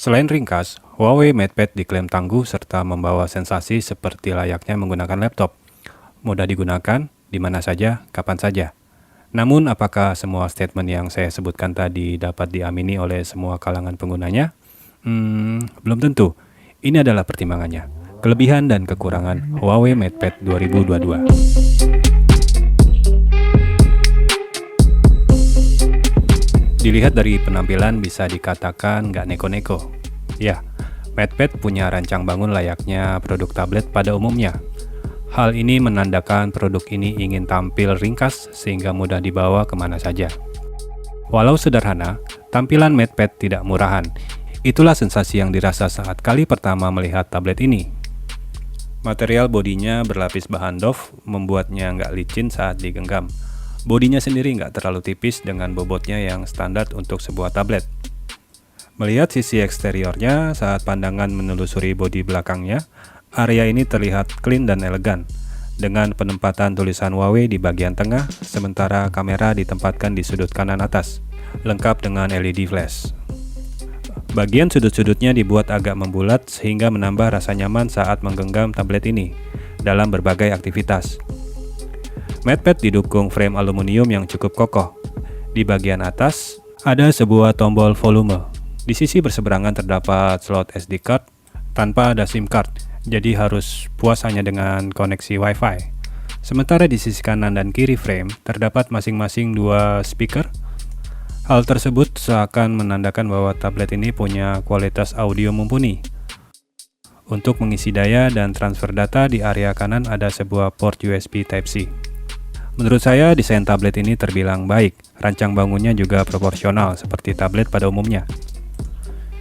Selain ringkas, Huawei MatePad diklaim tangguh serta membawa sensasi seperti layaknya menggunakan laptop. Mudah digunakan, di mana saja, kapan saja. Namun, apakah semua statement yang saya sebutkan tadi dapat diamini oleh semua kalangan penggunanya? Belum tentu. Ini adalah pertimbangannya. Kelebihan dan kekurangan Huawei MatePad 2022. Dilihat dari penampilan bisa dikatakan nggak neko-neko. Ya, MatePad punya rancang bangun layaknya produk tablet pada umumnya. Hal ini menandakan produk ini ingin tampil ringkas sehingga mudah dibawa kemana saja. Walau sederhana, tampilan MatePad tidak murahan. Itulah sensasi yang dirasa saat kali pertama melihat tablet ini. Material bodinya berlapis bahan doff membuatnya nggak licin saat digenggam. Bodinya sendiri nggak terlalu tipis dengan bobotnya yang standar untuk sebuah tablet. Melihat sisi eksteriornya saat pandangan menelusuri bodi belakangnya, area ini terlihat clean dan elegan, dengan penempatan tulisan Huawei di bagian tengah, sementara kamera ditempatkan di sudut kanan atas, lengkap dengan LED flash. Bagian sudut-sudutnya dibuat agak membulat sehingga menambah rasa nyaman saat menggenggam tablet ini dalam berbagai aktivitas. MatePad didukung frame aluminium yang cukup kokoh. Di bagian atas, ada sebuah tombol volume. Di sisi berseberangan terdapat slot SD card tanpa ada SIM card, jadi harus puas hanya dengan koneksi Wi-Fi. Sementara di sisi kanan dan kiri frame terdapat masing-masing dua speaker. Hal tersebut seakan menandakan bahwa tablet ini punya kualitas audio mumpuni. Untuk mengisi daya dan transfer data di area kanan ada sebuah port USB Type-C. Menurut saya, desain tablet ini terbilang baik. Rancang bangunnya juga proporsional seperti tablet pada umumnya,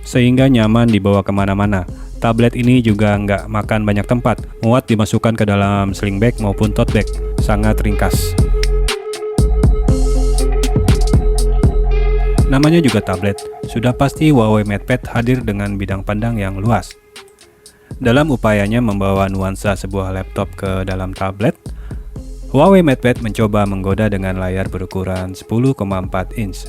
sehingga nyaman dibawa kemana-mana. Tablet ini juga nggak makan banyak tempat, muat dimasukkan ke dalam sling bag maupun tote bag, sangat ringkas. Namanya juga tablet, sudah pasti Huawei MatePad hadir dengan bidang pandang yang luas. Dalam upayanya membawa nuansa sebuah laptop ke dalam tablet, Huawei MatePad mencoba menggoda dengan layar berukuran 10,4 inch.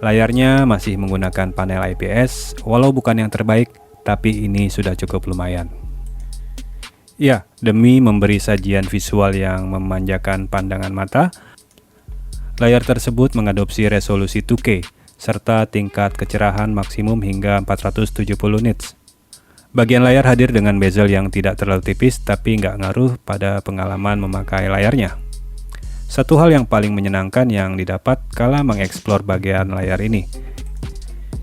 Layarnya masih menggunakan panel IPS, walau bukan yang terbaik, tapi ini sudah cukup lumayan. Ya, demi memberi sajian visual yang memanjakan pandangan mata, layar tersebut mengadopsi resolusi 2K, serta tingkat kecerahan maksimum hingga 470 nits. Bagian layar hadir dengan bezel yang tidak terlalu tipis tapi nggak ngaruh pada pengalaman memakai layarnya. Satu hal yang paling menyenangkan yang didapat kala mengeksplor bagian layar ini,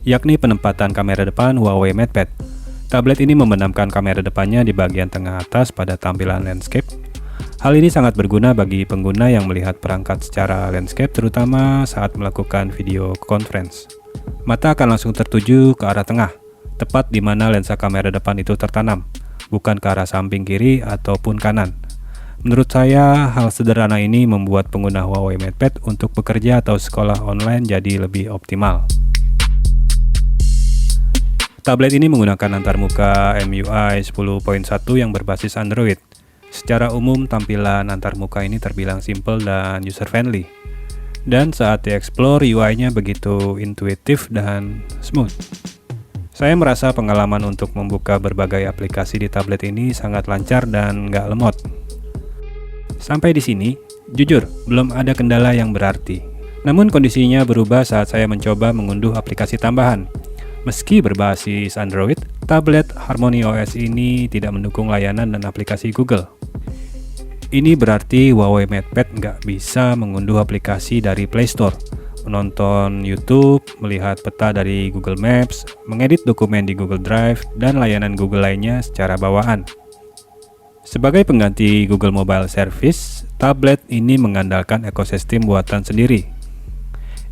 yakni penempatan kamera depan Huawei MatePad. Tablet ini membenamkan kamera depannya di bagian tengah atas pada tampilan landscape. Hal ini sangat berguna bagi pengguna yang melihat perangkat secara landscape, terutama saat melakukan video conference. Mata akan langsung tertuju ke arah tengah, tepat di mana lensa kamera depan itu tertanam, bukan ke arah samping kiri ataupun kanan. Menurut saya, hal sederhana ini membuat pengguna Huawei MatePad untuk bekerja atau sekolah online jadi lebih optimal. Tablet ini menggunakan antarmuka MIUI 10.1 yang berbasis Android. Secara umum, tampilan antarmuka ini terbilang simple dan user-friendly. Dan saat dieksplor, UI-nya begitu intuitif dan smooth. Saya merasa pengalaman untuk membuka berbagai aplikasi di tablet ini sangat lancar dan nggak lemot. Sampai di sini, jujur, belum ada kendala yang berarti. Namun kondisinya berubah saat saya mencoba mengunduh aplikasi tambahan. Meski berbasis Android, tablet Harmony OS ini tidak mendukung layanan dan aplikasi Google. Ini berarti Huawei MatePad nggak bisa mengunduh aplikasi dari Play Store, menonton YouTube, melihat peta dari Google Maps, mengedit dokumen di Google Drive, dan layanan Google lainnya secara bawaan. Sebagai pengganti Google Mobile Service, tablet ini mengandalkan ekosistem buatan sendiri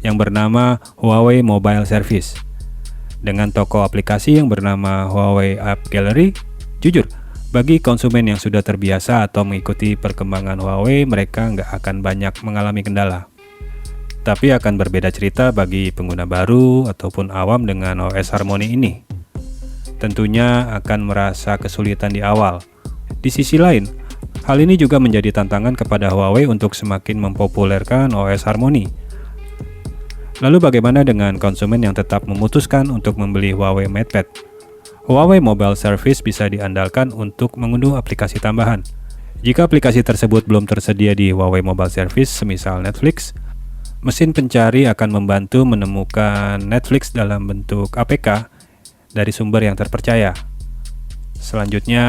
yang bernama Huawei Mobile Service. Dengan toko aplikasi yang bernama Huawei App Gallery, jujur, bagi konsumen yang sudah terbiasa atau mengikuti perkembangan Huawei, mereka nggak akan banyak mengalami kendala. Tapi akan berbeda cerita bagi pengguna baru ataupun awam dengan OS Harmony ini. Tentunya akan merasa kesulitan di awal. Di sisi lain, hal ini juga menjadi tantangan kepada Huawei untuk semakin mempopulerkan OS Harmony. Lalu bagaimana dengan konsumen yang tetap memutuskan untuk membeli Huawei MatePad? Huawei Mobile Service bisa diandalkan untuk mengunduh aplikasi tambahan. Jika aplikasi tersebut belum tersedia di Huawei Mobile Service, semisal Netflix, mesin pencari akan membantu menemukan Netflix dalam bentuk APK dari sumber yang terpercaya. Selanjutnya,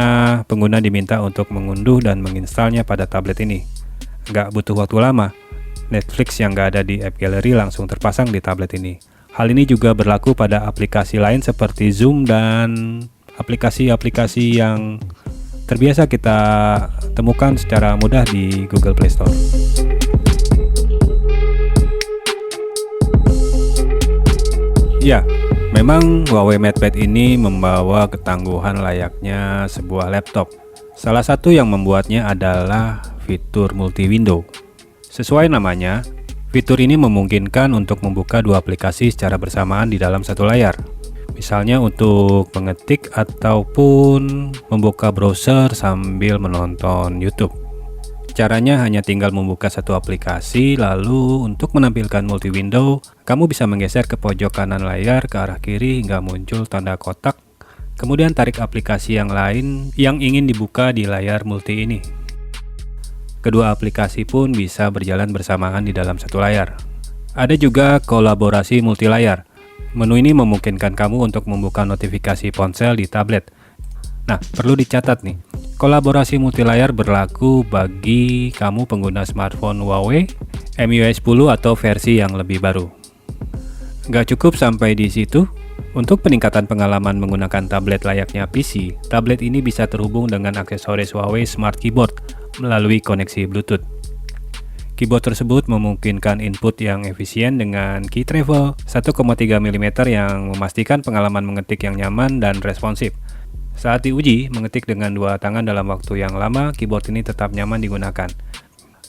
pengguna diminta untuk mengunduh dan menginstalnya pada tablet ini. Nggak butuh waktu lama. Netflix yang nggak ada di App Gallery langsung terpasang di tablet ini. Hal ini juga berlaku pada aplikasi lain seperti Zoom dan aplikasi-aplikasi yang terbiasa kita temukan secara mudah di Google Play Store. Ya, memang Huawei MatePad ini membawa ketangguhan layaknya sebuah laptop. Salah satu yang membuatnya adalah fitur multi-window. Sesuai namanya, fitur ini memungkinkan untuk membuka dua aplikasi secara bersamaan di dalam satu layar. Misalnya untuk mengetik ataupun membuka browser sambil menonton YouTube. Caranya hanya tinggal membuka satu aplikasi, lalu untuk menampilkan multi-window, kamu bisa menggeser ke pojok kanan layar ke arah kiri hingga muncul tanda kotak, kemudian tarik aplikasi yang lain yang ingin dibuka di layar multi ini. Kedua aplikasi pun bisa berjalan bersamaan di dalam satu layar. Ada juga kolaborasi multilayar. Menu ini memungkinkan kamu untuk membuka notifikasi ponsel di tablet. Nah, perlu dicatat nih, kolaborasi multilayar berlaku bagi kamu pengguna smartphone Huawei MIUI 10 atau versi yang lebih baru. Nggak cukup sampai di situ. Untuk peningkatan pengalaman menggunakan tablet layaknya PC, tablet ini bisa terhubung dengan aksesoris Huawei Smart Keyboard melalui koneksi Bluetooth. Keyboard tersebut memungkinkan input yang efisien dengan key travel 1,3 mm yang memastikan pengalaman mengetik yang nyaman dan responsif. Saat diuji, mengetik dengan dua tangan dalam waktu yang lama, keyboard ini tetap nyaman digunakan.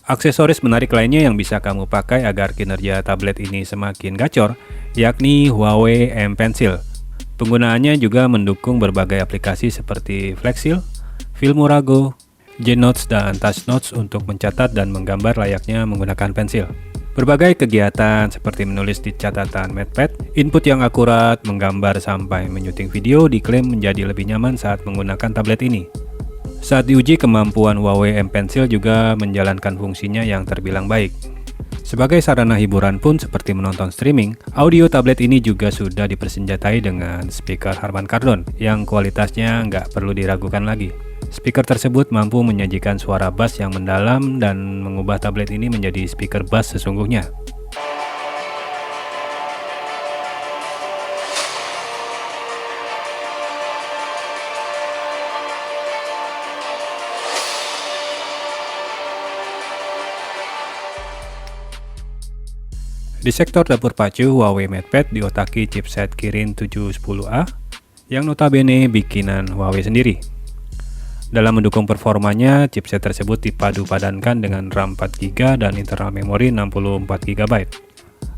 Aksesoris menarik lainnya yang bisa kamu pakai agar kinerja tablet ini semakin gacor, yakni Huawei M Pencil. Penggunaannya juga mendukung berbagai aplikasi seperti Flexil, Filmora Go, G-Notes, dan Touch Notes untuk mencatat dan menggambar layaknya menggunakan pensil. Berbagai kegiatan seperti menulis di catatan MatePad, input yang akurat, menggambar sampai menyuting video diklaim menjadi lebih nyaman saat menggunakan tablet ini. Saat diuji, kemampuan Huawei M Pencil juga menjalankan fungsinya yang terbilang baik. Sebagai sarana hiburan pun seperti menonton streaming, audio tablet ini juga sudah dipersenjatai dengan speaker Harman Kardon yang kualitasnya nggak perlu diragukan lagi. Speaker tersebut mampu menyajikan suara bass yang mendalam dan mengubah tablet ini menjadi speaker bass sesungguhnya. Di sektor dapur pacu, Huawei MatePad diotaki chipset Kirin 710A yang notabene bikinan Huawei sendiri. Dalam mendukung performanya, chipset tersebut dipadu-padankan dengan RAM 4GB dan internal memori 64GB,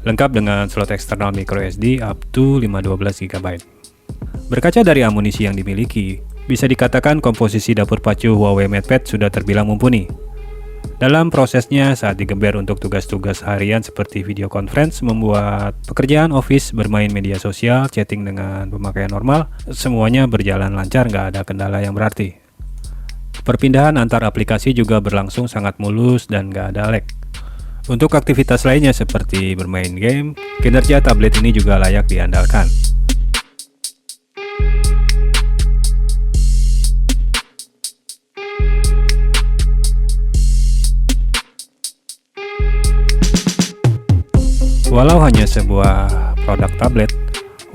lengkap dengan slot eksternal microSD up to 512GB. Berkaca dari amunisi yang dimiliki, bisa dikatakan komposisi dapur pacu Huawei MatePad sudah terbilang mumpuni. Dalam prosesnya, saat digeber untuk tugas-tugas harian seperti video conference, membuat pekerjaan office, bermain media sosial, chatting dengan pemakaian normal, semuanya berjalan lancar, nggak ada kendala yang berarti. Perpindahan antar aplikasi juga berlangsung sangat mulus dan nggak ada lag. Untuk aktivitas lainnya seperti bermain game, kinerja tablet ini juga layak diandalkan. Walau hanya sebuah produk tablet,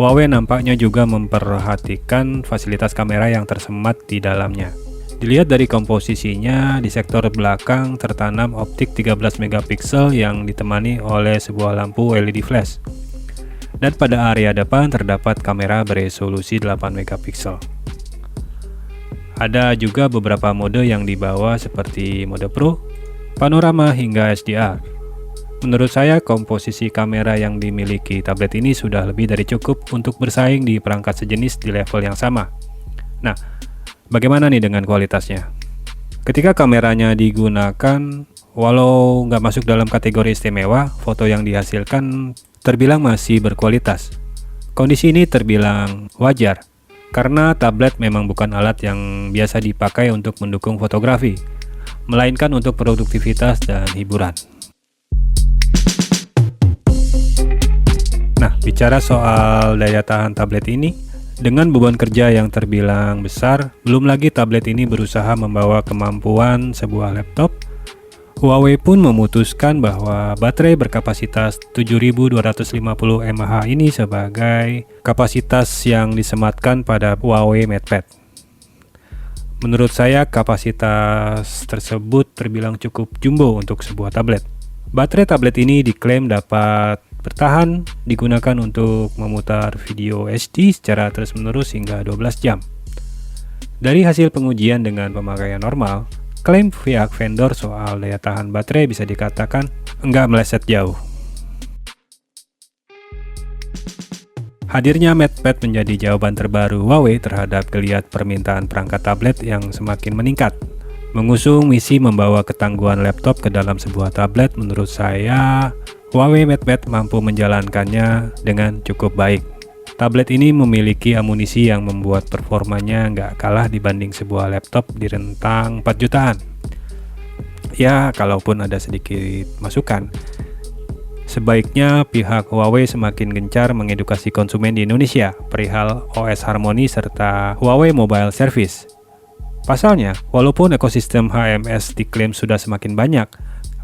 Huawei nampaknya juga memperhatikan fasilitas kamera yang tersemat di dalamnya. Dilihat dari komposisinya, di sektor belakang tertanam optik 13 megapiksel yang ditemani oleh sebuah lampu LED flash. Dan pada area depan terdapat kamera beresolusi 8 megapiksel. Ada juga beberapa mode yang dibawa seperti mode Pro, panorama hingga HDR. Menurut saya, komposisi kamera yang dimiliki tablet ini sudah lebih dari cukup untuk bersaing di perangkat sejenis di level yang sama. Nah, bagaimana nih dengan kualitasnya? Ketika kameranya digunakan, walau nggak masuk dalam kategori istimewa, foto yang dihasilkan terbilang masih berkualitas. Kondisi ini terbilang wajar, karena tablet memang bukan alat yang biasa dipakai untuk mendukung fotografi, melainkan untuk produktivitas dan hiburan. Nah, bicara soal daya tahan tablet ini, dengan beban kerja yang terbilang besar, belum lagi tablet ini berusaha membawa kemampuan sebuah laptop, Huawei pun memutuskan bahwa baterai berkapasitas 7250 mAh ini sebagai kapasitas yang disematkan pada Huawei MatePad. Menurut saya, kapasitas tersebut terbilang cukup jumbo untuk sebuah tablet. Baterai tablet ini diklaim dapat bertahan digunakan untuk memutar video HD secara terus-menerus hingga 12 jam. Dari hasil pengujian dengan pemakaian normal, klaim pihak vendor soal daya tahan baterai bisa dikatakan enggak meleset jauh. Hadirnya MatePad menjadi jawaban terbaru Huawei terhadap geliat permintaan perangkat tablet yang semakin meningkat. Mengusung misi membawa ketangguhan laptop ke dalam sebuah tablet, menurut saya Huawei MatePad mampu menjalankannya dengan cukup baik. Tablet ini memiliki amunisi yang membuat performanya nggak kalah dibanding sebuah laptop di rentang 4 jutaan. Ya, kalaupun ada sedikit masukan, sebaiknya pihak Huawei semakin gencar mengedukasi konsumen di Indonesia perihal OS Harmony serta Huawei Mobile Service. Pasalnya, walaupun ekosistem HMS diklaim sudah semakin banyak,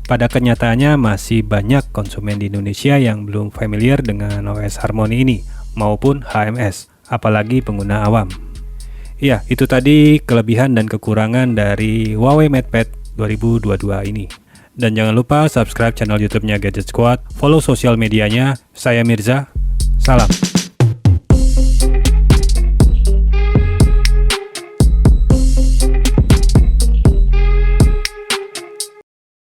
pada kenyataannya masih banyak konsumen di Indonesia yang belum familiar dengan OS Harmony ini maupun HMS, apalagi pengguna awam. Ya, itu tadi kelebihan dan kekurangan dari Huawei MatePad 2022 ini. Dan jangan lupa subscribe channel YouTube-nya Gadget Squad, follow sosial medianya. Saya Mirza, salam.